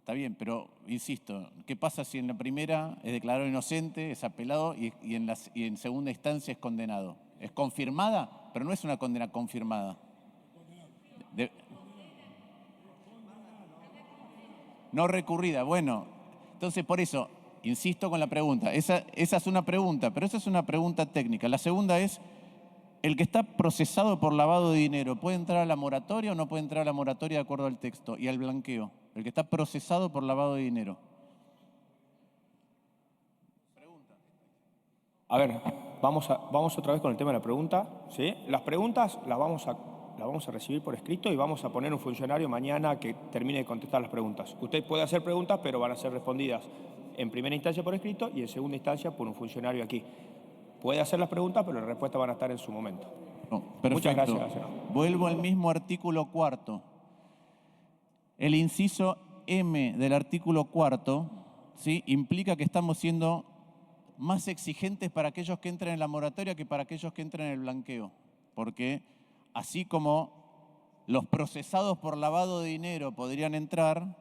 Está bien, pero insisto, ¿qué pasa si en la primera es declarado inocente, es apelado y en segunda instancia es condenado? ¿Es confirmada? Pero no es una condena confirmada. No recurrida. Bueno, entonces por eso, insisto con la pregunta. Esa es una pregunta, pero esa es una pregunta técnica. La segunda es, ¿el que está procesado por lavado de dinero puede entrar a la moratoria o no puede entrar a la moratoria de acuerdo al texto y al blanqueo? El que está procesado por lavado de dinero. A ver, vamos otra vez con el tema de la pregunta, ¿sí? Las preguntas las vamos a recibir por escrito y vamos a poner un funcionario mañana que termine de contestar las preguntas. Usted puede hacer preguntas, pero van a ser respondidas en primera instancia por escrito y en segunda instancia por un funcionario aquí. Puede hacer las preguntas, pero las respuestas van a estar en su momento. No, perfecto. Muchas gracias, senador. Vuelvo al mismo artículo 4. El inciso M del artículo 4, ¿sí?, implica que estamos siendo más exigentes para aquellos que entran en la moratoria que para aquellos que entran en el blanqueo. Porque así como los procesados por lavado de dinero podrían entrar,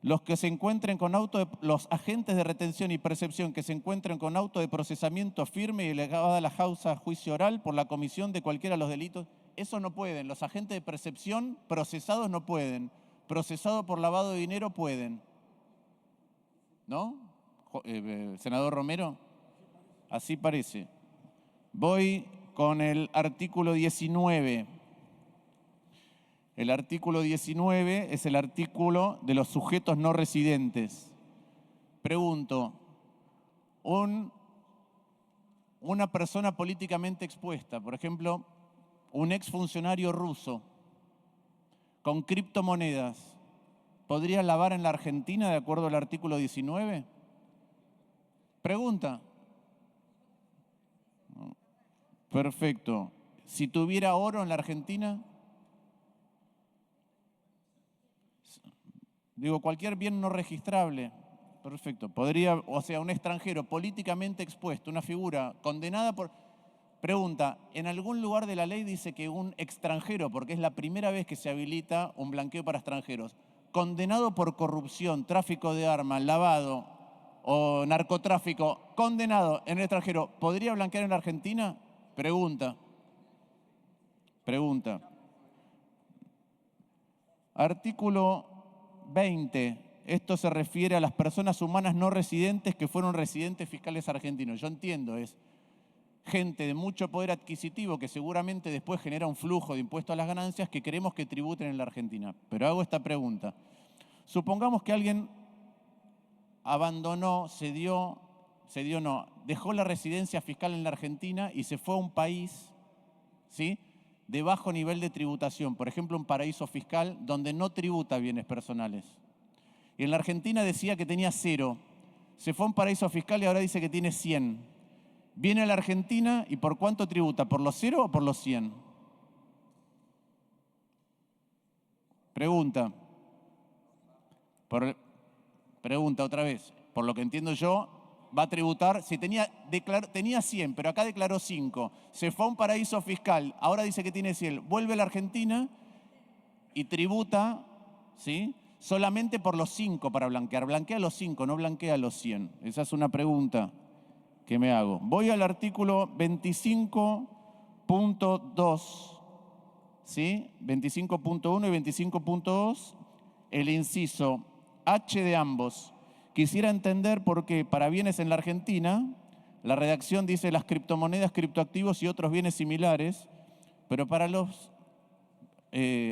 los que se encuentren con los agentes de retención y percepción que se encuentren con auto de procesamiento firme y elevada a la causa a juicio oral por la comisión de cualquiera de los delitos, eso no pueden. Los agentes de percepción procesados no pueden. Procesados por lavado de dinero pueden. ¿No? Senador Romero, así parece. Voy con el artículo 19. El artículo 19 es el artículo de los sujetos no residentes. Pregunto, una persona políticamente expuesta, por ejemplo, un exfuncionario ruso con criptomonedas, ¿podría lavar en la Argentina de acuerdo al artículo 19? Pregunta. Perfecto. Si tuviera oro en la Argentina, digo, cualquier bien no registrable. Perfecto. Podría, o sea, un extranjero políticamente expuesto, una figura condenada por... Pregunta, ¿en algún lugar de la ley dice que un extranjero, porque es la primera vez que se habilita un blanqueo para extranjeros, condenado por corrupción, tráfico de armas, lavado o narcotráfico, condenado en el extranjero, ¿podría blanquear en la Argentina? Pregunta. Artículo 20. Esto se refiere a las personas humanas no residentes que fueron residentes fiscales argentinos. Yo entiendo, es gente de mucho poder adquisitivo que seguramente después genera un flujo de impuestos a las ganancias que queremos que tributen en la Argentina. Pero hago esta pregunta. Supongamos que alguien abandonó, dejó la residencia fiscal en la Argentina y se fue a un país, ¿sí?, de bajo nivel de tributación, por ejemplo, un paraíso fiscal donde no tributa bienes personales. Y en la Argentina decía que tenía 0. Se fue a un paraíso fiscal y ahora dice que tiene 100. Viene a la Argentina y ¿por cuánto tributa? ¿Por los 0 o por los 100? Pregunta. Pregunta otra vez. Por lo que entiendo yo, va a tributar, si tenía 100, pero acá declaró 5. Se fue a un paraíso fiscal, ahora dice que tiene 100. Vuelve a la Argentina y tributa, ¿sí?, solamente por los 5 para blanquear. Blanquea los 5, no blanquea los 100. Esa es una pregunta que me hago. Voy al artículo 25.2, ¿sí? 25.1 y 25.2, el inciso H de ambos. Quisiera entender por qué para bienes en la Argentina, la redacción dice las criptomonedas, criptoactivos y otros bienes similares, pero para los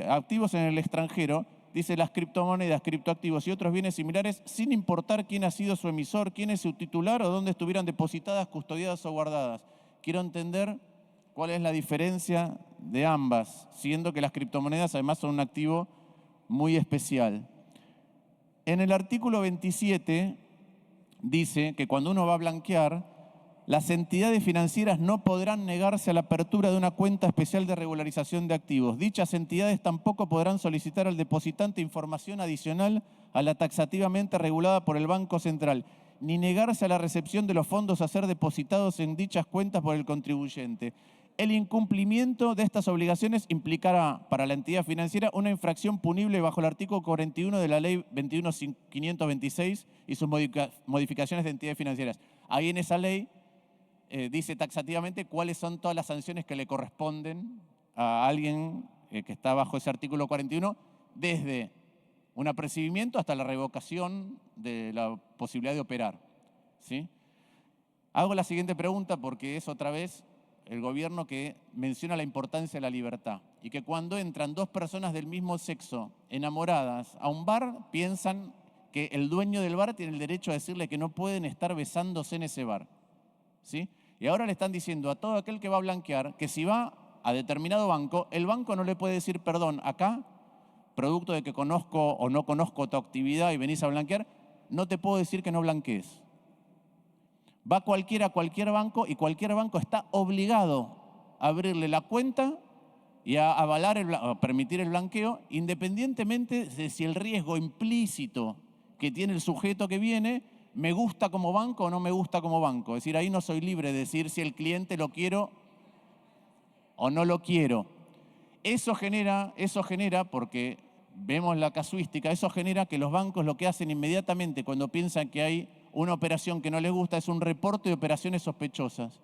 activos en el extranjero, dice las criptomonedas, criptoactivos y otros bienes similares, sin importar quién ha sido su emisor, quién es su titular o dónde estuvieran depositadas, custodiadas o guardadas. Quiero entender cuál es la diferencia de ambas, siendo que las criptomonedas además son un activo muy especial. En el artículo 27 dice que cuando uno va a blanquear, las entidades financieras no podrán negarse a la apertura de una cuenta especial de regularización de activos. Dichas entidades tampoco podrán solicitar al depositante información adicional a la taxativamente regulada por el Banco Central, ni negarse a la recepción de los fondos a ser depositados en dichas cuentas por el contribuyente. El incumplimiento de estas obligaciones implicará para la entidad financiera una infracción punible bajo el artículo 41 de la Ley 21.526 y sus modificaciones de entidades financieras. Ahí en esa ley dice taxativamente cuáles son todas las sanciones que le corresponden a alguien que está bajo ese artículo 41, desde un apercibimiento hasta la revocación de la posibilidad de operar, ¿sí? Hago la siguiente pregunta porque es otra vez el gobierno que menciona la importancia de la libertad y que cuando entran dos personas del mismo sexo enamoradas a un bar, piensan que el dueño del bar tiene el derecho a decirle que no pueden estar besándose en ese bar, ¿sí? Y ahora le están diciendo a todo aquel que va a blanquear que si va a determinado banco, el banco no le puede decir, perdón, acá, producto de que conozco o no conozco tu actividad y venís a blanquear, no te puedo decir que no blanquees. Va cualquiera a cualquier banco y cualquier banco está obligado a abrirle la cuenta y a avalar a permitir el blanqueo, independientemente de si el riesgo implícito que tiene el sujeto que viene me gusta como banco o no me gusta como banco. Es decir, ahí no soy libre de decir si el cliente lo quiero o no lo quiero. Eso genera, porque vemos la casuística, eso genera que los bancos lo que hacen inmediatamente cuando piensan que hay una operación que no les gusta es un reporte de operaciones sospechosas.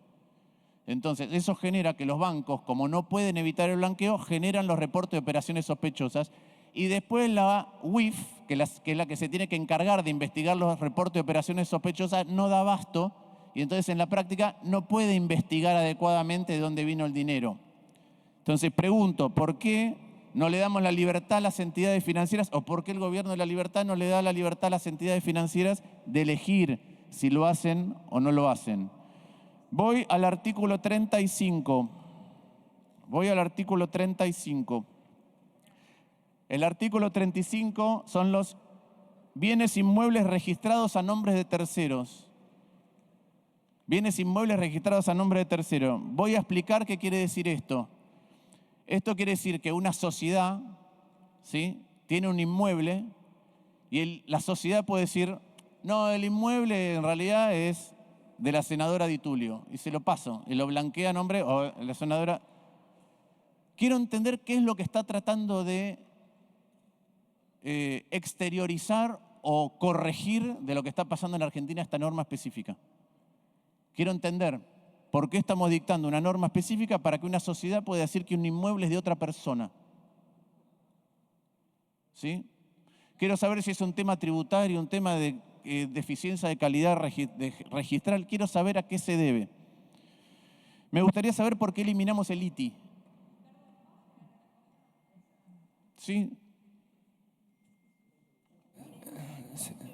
Entonces, eso genera que los bancos, como no pueden evitar el blanqueo, generan los reportes de operaciones sospechosas y después la UIF, que es la que se tiene que encargar de investigar los reportes de operaciones sospechosas, no da abasto y entonces en la práctica no puede investigar adecuadamente de dónde vino el dinero. Entonces pregunto, ¿por qué no le damos la libertad a las entidades financieras o por qué el gobierno de la libertad no le da la libertad a las entidades financieras de elegir si lo hacen o no lo hacen? Voy al artículo 35. El artículo 35 son los bienes inmuebles registrados a nombres de terceros. Bienes inmuebles registrados a nombre de terceros. Voy a explicar qué quiere decir esto. Esto quiere decir que una sociedad, ¿sí?, tiene un inmueble y la sociedad puede decir, no, el inmueble en realidad es de la senadora Di Tulio y se lo paso y lo blanquea a nombre o la senadora. Quiero entender qué es lo que está tratando de exteriorizar o corregir de lo que está pasando en Argentina esta norma específica. Quiero entender por qué estamos dictando una norma específica para que una sociedad pueda decir que un inmueble es de otra persona. ¿Sí? Quiero saber si es un tema tributario, un tema de deficiencia de calidad registral. Quiero saber a qué se debe. Me gustaría saber por qué eliminamos el ITI. ¿Sí?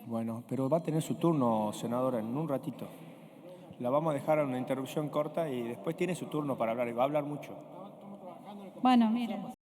Bueno, pero va a tener su turno, senadora, en un ratito. La vamos a dejar a una interrupción corta y después tiene su turno para hablar y va a hablar mucho. Bueno, mire.